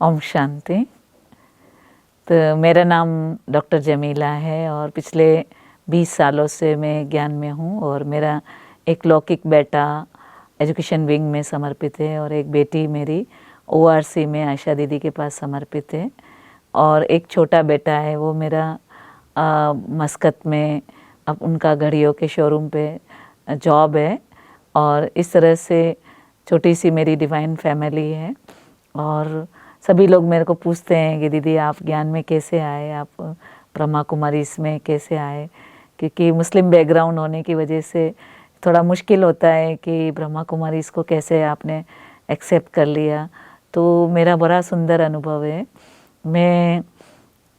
ओम शांति। तो मेरा नाम डॉक्टर जमीला है और पिछले 20 सालों से मैं ज्ञान में हूँ और मेरा एक लौकिक बेटा एजुकेशन विंग में समर्पित है और एक बेटी मेरी ओआरसी में आयशा दीदी के पास समर्पित है और एक छोटा बेटा है वो मेरा मस्कत में अब उनका घड़ियों के शोरूम पे जॉब है। और इस तरह से छोटी सी मेरी डिवाइन फैमिली है और सभी लोग मेरे को पूछते हैं कि दीदी आप ज्ञान में कैसे आए, आप ब्रह्मा कुमारी इसमें कैसे आए, क्योंकि मुस्लिम बैकग्राउंड होने की वजह से थोड़ा मुश्किल होता है कि ब्रह्मा कुमारी इसको कैसे आपने एक्सेप्ट कर लिया। तो मेरा बड़ा सुंदर अनुभव है। मैं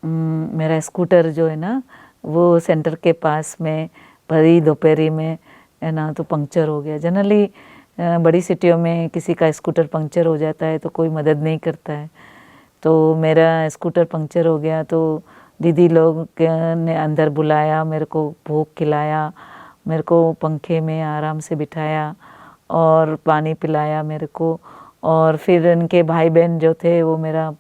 मेरा स्कूटर जो है ना वो सेंटर के पास में भरी दोपहरी में है ना तो पंक्चर हो गया। जनरली बड़ी सिटियों में किसी का स्कूटर पंक्चर हो जाता है तो कोई मदद नहीं करता है। तो मेरा स्कूटर पंक्चर हो गया तो दीदी लोग ने अंदर बुलाया, मेरे को भोग खिलाया, मेरे को पंखे में आराम से बिठाया और पानी पिलाया मेरे को। और फिर इनके भाई बहन जो थे वो मेरा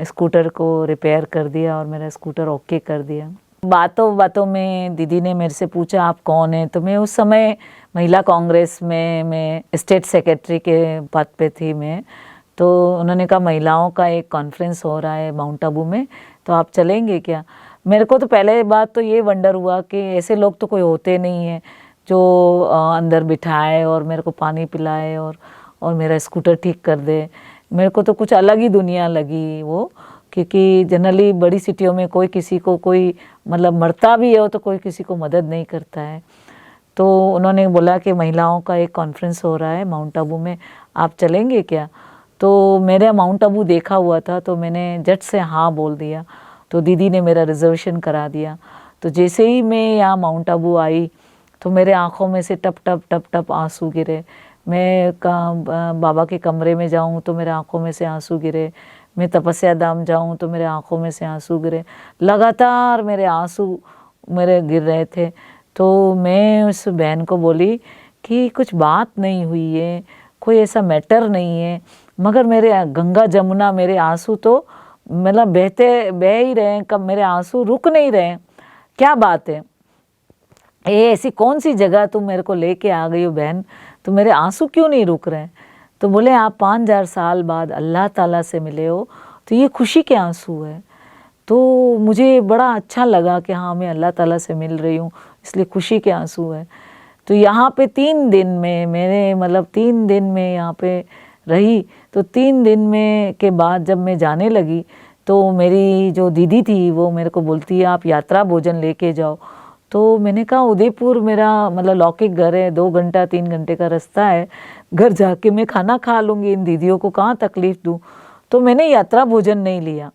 स्कूटर को रिपेयर कर दिया और मेरा स्कूटर ओके कर दिया। बातों बातों में दीदी ने मेरे से पूछा आप कौन है। तो मैं उस समय महिला कांग्रेस में मैं स्टेट सेक्रेटरी के पद पे थी मैं। तो उन्होंने कहा महिलाओं का एक कॉन्फ्रेंस हो रहा है माउंट आबू में, तो आप चलेंगे क्या। मेरे को तो पहले बात तो ये वंडर हुआ कि ऐसे लोग तो कोई होते नहीं हैं जो अंदर बिठाए और मेरे को पानी पिलाए और मेरा स्कूटर ठीक कर दे। मेरे को तो कुछ अलग ही दुनिया लगी वो, क्योंकि जनरली बड़ी सिटियों में कोई किसी को कोई मतलब मरता भी है तो कोई किसी को मदद नहीं करता है। तो उन्होंने बोला कि महिलाओं का एक कॉन्फ्रेंस हो रहा है माउंट आबू में, आप चलेंगे क्या। तो मेरा माउंट आबू देखा हुआ था तो मैंने झट से हाँ बोल दिया। तो दीदी ने मेरा रिजर्वेशन करा दिया। तो जैसे ही मैं यहाँ माउंट आबू आई तो मेरे आँखों में से टप टप टप टप आंसू गिरे। मैं बाबा के कमरे में जाऊँ तो मेरे आँखों में से आंसू गिरे, मैं तपस्या धाम जाऊँ तो मेरे आँखों में से आंसू गिरे, लगातार मेरे आंसू मेरे गिर रहे थे। तो मैं उस बहन को बोली कि कुछ बात नहीं हुई है, कोई ऐसा मैटर नहीं है, मगर मेरे गंगा जमुना मेरे आंसू तो मतलब बह ही रहे हैं, कब मेरे आंसू रुक नहीं रहे, क्या बात है, ये ऐसी कौन सी जगह तुम मेरे को लेके आ गई हो बहन, तो मेरे आंसू क्यों नहीं रुक रहे हैं। तो बोले आप 5000 साल बाद अल्लाह ताला से मिले हो तो ये खुशी के आंसू है। तो मुझे बड़ा अच्छा लगा कि हाँ मैं अल्लाह ताला से मिल रही हूँ, इसलिए खुशी के आंसू है। तो यहाँ पे 3 दिन में मेरे मतलब 3 दिन में यहाँ पे रही। तो 3 दिन में के बाद जब मैं जाने लगी तो मेरी जो दीदी थी वो मेरे को बोलती है आप यात्रा भोजन लेके जाओ। तो मैंने कहा उदयपुर मेरा मतलब लौकिक घर है, 2 घंटा 3 घंटे का रास्ता है, घर जाके मैं खाना खा लूँगी, इन दीदियों को कहाँ तकलीफ़ दूँ। तो मैंने यात्रा भोजन नहीं लिया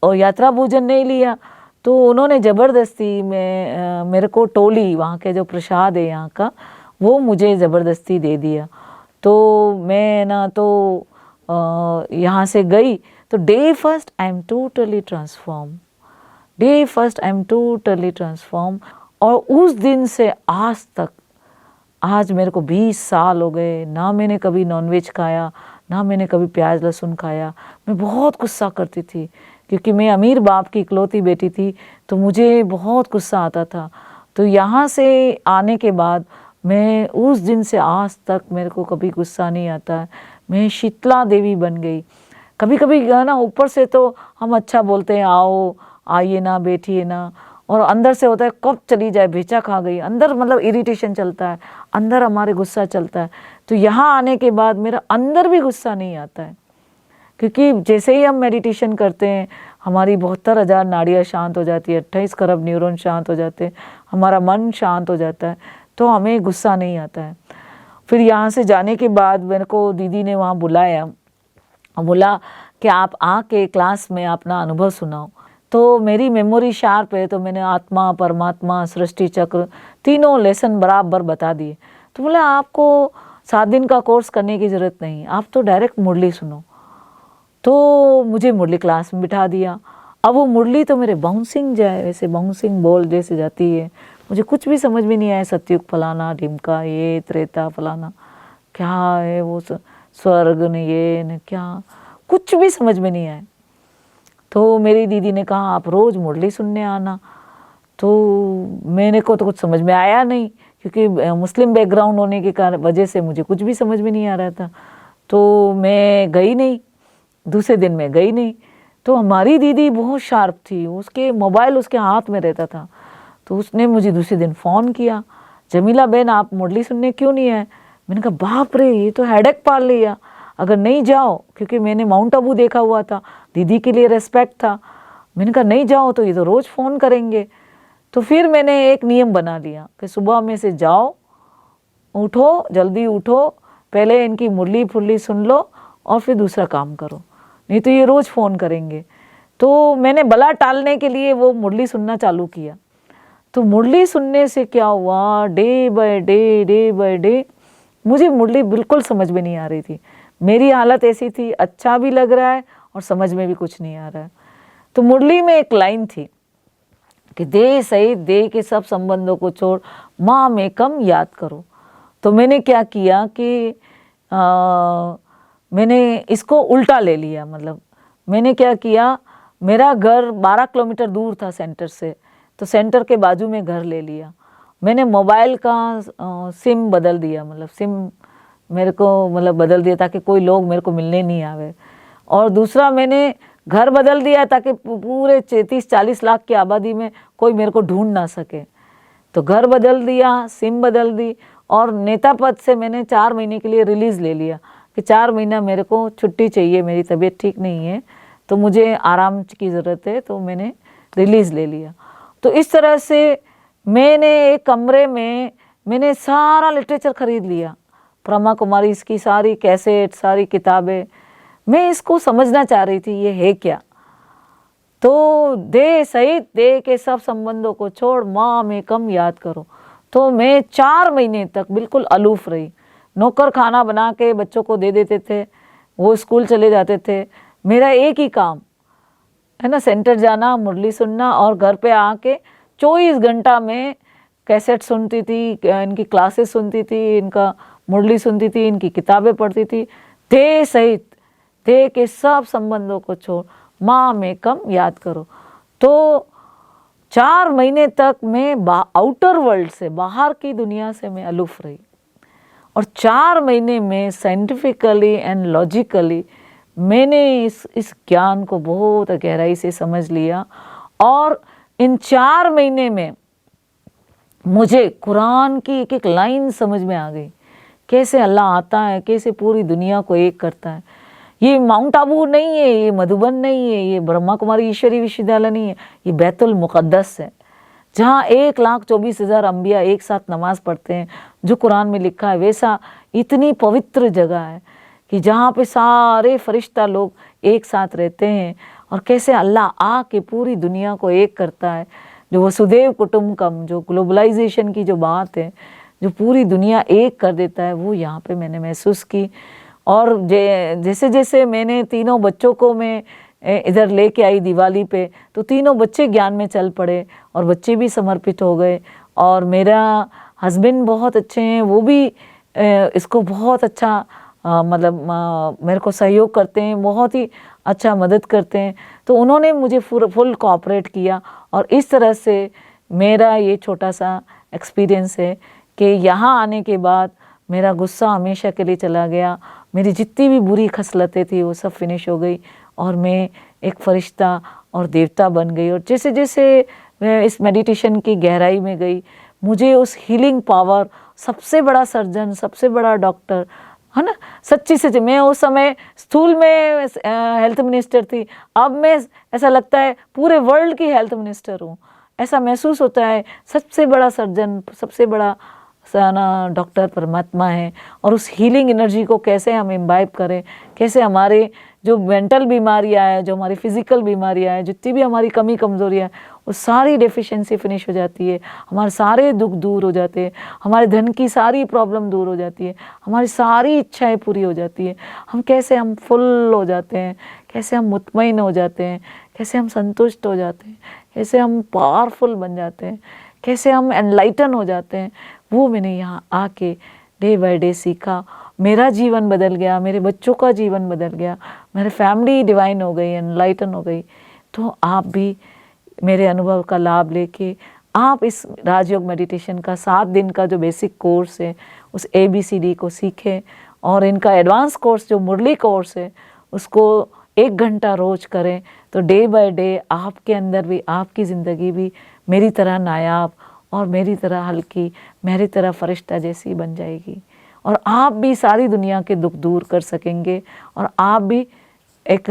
और यात्रा भोजन नहीं लिया तो उन्होंने ज़बरदस्ती में मेरे को टोली वहाँ के जो प्रसाद है यहाँ का वो मुझे ज़बरदस्ती दे दिया। तो मैं ना तो यहाँ से गई तो day first I am totally transform, day first I am totally transform. और उस दिन से आज तक, आज मेरे को 20 साल हो गए, ना मैंने कभी नॉनवेज खाया, ना मैंने कभी प्याज लहसुन खाया। मैं बहुत गुस्सा करती थी क्योंकि मैं अमीर बाप की इकलौती बेटी थी तो मुझे बहुत गुस्सा आता था। तो यहाँ से आने के बाद मैं उस दिन से आज तक मेरे को कभी गुस्सा नहीं आता है। मैं शीतला देवी बन गई। कभी कभी ना ऊपर से तो हम अच्छा बोलते हैं, आओ आइए ना बैठिए ना, और अंदर से होता है कब चली जाए, भेचा खा गई, अंदर मतलब इरिटेशन चलता है, अंदर हमारे गुस्सा चलता है। तो यहाँ आने के बाद मेरा अंदर भी गुस्सा नहीं आता है, क्योंकि जैसे ही हम मेडिटेशन करते हैं हमारी 72,000 नाड़ियाँ शांत हो जाती है, 28 खरब न्यूरॉन शांत हो जाते हैं, हमारा मन शांत हो जाता है, तो हमें गुस्सा नहीं आता है। फिर यहाँ से जाने के बाद मेरे को दीदी ने वहाँ बुलाया, बोला कि आप आके क्लास में अपना अनुभव सुनाओ। तो मेरी मेमोरी शार्प है तो मैंने आत्मा परमात्मा सृष्टि चक्र तीनों लेसन बराबर बता दिए। तो बोला आपको 7 दिन का कोर्स करने की ज़रूरत नहीं, आप तो डायरेक्ट मुरली सुनो। तो मुझे मुरली क्लास में बिठा दिया। अब वो मुरली तो मेरे बाउंसिंग जाए, वैसे बाउंसिंग बॉल जैसे जाती है, मुझे कुछ भी समझ में नहीं आया, सतयुग फलाना ढिमका ये त्रेता फलाना क्या है, वो स्वर्ग ने ये न क्या, कुछ भी समझ में नहीं आया। तो मेरी दीदी ने कहा आप रोज़ मुरली सुनने आना। तो मैंने को तो कुछ समझ में आया नहीं, क्योंकि मुस्लिम बैकग्राउंड होने के कारण वजह से मुझे कुछ भी समझ में नहीं आ रहा था। तो मैं गई नहीं, दूसरे दिन मैं गई नहीं। तो हमारी दीदी बहुत शार्प थी, उसके मोबाइल उसके हाथ में रहता था। तो उसने मुझे दूसरे दिन फ़ोन किया, जमीला बहन आप मुरली सुनने क्यों नहीं आए? मैंने कहा बाप रे, ये तो हेडेक पाल लिया, अगर नहीं जाओ, क्योंकि मैंने माउंट आबू देखा हुआ था, दीदी के लिए रिस्पेक्ट था। मैंने कहा नहीं जाओ तो ये तो रोज़ फ़ोन करेंगे। तो फिर मैंने एक नियम बना लिया कि सुबह में से जाओ, उठो, जल्दी उठो, पहले इनकी मुरली फुरली सुन लो और फिर दूसरा काम करो, नहीं तो ये रोज़ फ़ोन करेंगे। तो मैंने बला टालने के लिए वो मुरली सुनना चालू किया। तो मुरली सुनने से क्या हुआ, डे बाय डे मुझे मुरली बिल्कुल समझ में नहीं आ रही थी। मेरी हालत ऐसी थी, अच्छा भी लग रहा है और समझ में भी कुछ नहीं आ रहा है। तो मुरली में एक लाइन थी कि देह सहित देह के सब संबंधों को छोड़ माम एकम याद करो। तो मैंने क्या किया कि मैंने इसको उल्टा ले लिया। मतलब मैंने क्या किया, मेरा घर 12 किलोमीटर दूर था सेंटर से, तो सेंटर के बाजू में घर ले लिया। मैंने मोबाइल का सिम बदल दिया, मतलब सिम मेरे को मतलब बदल दिया ताकि कोई लोग मेरे को मिलने नहीं आवे। और दूसरा मैंने घर बदल दिया ताकि पूरे 30-40 लाख की आबादी में कोई मेरे को ढूंढ ना सके। तो घर बदल दिया, सिम बदल दी, और नेता पद से मैंने 4 महीने के लिए रिलीज़ ले लिया कि 4 महीना मेरे को छुट्टी चाहिए, मेरी तबीयत ठीक नहीं है तो मुझे आराम की ज़रूरत है, तो मैंने रिलीज़ ले लिया। तो इस तरह से मैंने एक कमरे में मैंने सारा लिटरेचर ख़रीद लिया, ब्रह्मा कुमारी इसकी सारी कैसेट, सारी किताबें। मैं इसको समझना चाह रही थी ये है क्या। तो देह सहित देह के सब संबंधों को छोड़ माम एकम याद करो। तो मैं 4 महीने तक बिल्कुल अलूफ रही। नौकर खाना बना के बच्चों को दे देते थे, वो स्कूल चले जाते थे। मेरा एक ही काम है ना, सेंटर जाना, मुरली सुनना, और घर पे आके 24 घंटा में कैसेट सुनती थी, इनकी क्लासेस सुनती थी, इनका मुरली सुनती थी, इनकी किताबें पढ़ती थी। देह सहित देह के सब संबंधों को छोड़ माम एकम याद करो। तो 4 महीने तक मैं आउटर वर्ल्ड से, बाहर की दुनिया से मैं अलूफ रही, और 4 महीने में साइंटिफिकली एंड लॉजिकली मैंने इस ज्ञान को बहुत गहराई से समझ लिया। और इन 4 महीने में मुझे कुरान की एक एक लाइन समझ में आ गई, कैसे अल्लाह आता है, कैसे पूरी दुनिया को एक करता है। ये माउंट आबू नहीं है, ये मधुबन नहीं है, ये ब्रह्मा कुमारी ईश्वरी विश्वविद्यालय नहीं है, ये बैतुल मुक़द्दस है, जहाँ 1,24,000 अम्बिया एक साथ नमाज पढ़ते हैं। जो कुरान में लिखा है वैसा इतनी पवित्र जगह है कि जहाँ पे सारे फरिश्ता लोग एक साथ रहते हैं, और कैसे अल्लाह आके पूरी दुनिया को एक करता है। जो वसुदेव कुटुंबकम, जो ग्लोबलाइजेशन की जो बात है, जो पूरी दुनिया एक कर देता है, वो यहाँ पे मैंने महसूस की। और जैसे जैसे मैंने तीनों बच्चों को मैं इधर लेके आई दिवाली पे, तो तीनों बच्चे ज्ञान में चल पड़े और बच्चे भी समर्पित हो गए। और मेरा हस्बैंड बहुत अच्छे हैं, वो भी इसको बहुत अच्छा मतलब मेरे को सहयोग करते हैं, बहुत ही अच्छा मदद करते हैं। तो उन्होंने मुझे फुल कोऑपरेट किया, और इस तरह से मेरा ये छोटा सा एक्सपीरियंस है कि यहाँ आने के बाद मेरा गुस्सा हमेशा के लिए चला गया। मेरी जितनी भी बुरी खसलतें थी वो सब फिनिश हो गई, और मैं एक फरिश्ता और देवता बन गई। और जैसे जैसे मैं इस मेडिटेशन की गहराई में गई, मुझे उस हीलिंग पावर, सबसे बड़ा सर्जन, सबसे बड़ा डॉक्टर, है ना, सच्ची सच्ची, मैं उस समय स्थूल में हेल्थ मिनिस्टर थी, अब मैं ऐसा लगता है पूरे वर्ल्ड की हेल्थ मिनिस्टर हूँ। ऐसा महसूस होता है सबसे बड़ा सर्जन, सबसे बड़ा डॉक्टर परमात्मा है। और उस हीलिंग एनर्जी को कैसे हम इम्बाइब करें, कैसे हमारे जो मेंटल बीमारियां हैं, जो हमारी फिजिकल बीमारियां हैं, जितनी भी हमारी कमी कमजोरियां, वो सारी डेफिशिएंसी फिनिश हो जाती है, हमारे सारे दुख दूर हो जाते हैं, हमारे धन की सारी प्रॉब्लम दूर हो जाती है, हमारी सारी इच्छाएं पूरी हो जाती है। कैसे हम फुल हो जाते हैं, कैसे हम मुतमईन हो जाते हैं, कैसे हम संतुष्ट हो जाते हैं, कैसे हम पावरफुल बन जाते हैं, कैसे हम एनलाइटन हो जाते हैं, वो मैंने यहाँ आके डे बाय डे सीखा। मेरा जीवन बदल गया, मेरे बच्चों का जीवन बदल गया, मेरी फैमिली डिवाइन हो गई, एनलाइटन हो गई। तो आप भी मेरे अनुभव का लाभ लेके आप इस राजयोग मेडिटेशन का 7 दिन का जो बेसिक कोर्स है उस ABCD को सीखें, और इनका एडवांस कोर्स जो मुरली कोर्स है उसको 1 घंटा रोज करें। तो डे बाय डे आपके अंदर भी, आपकी ज़िंदगी भी मेरी तरह नायाब और मेरी तरह हल्की, मेरी तरह फरिश्ता जैसी बन जाएगी, और आप भी सारी दुनिया के दुख दूर कर सकेंगे, और आप भी एक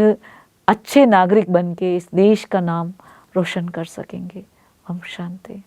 अच्छे नागरिक बन के इस देश का नाम रोशन कर सकेंगे। ओम शांति।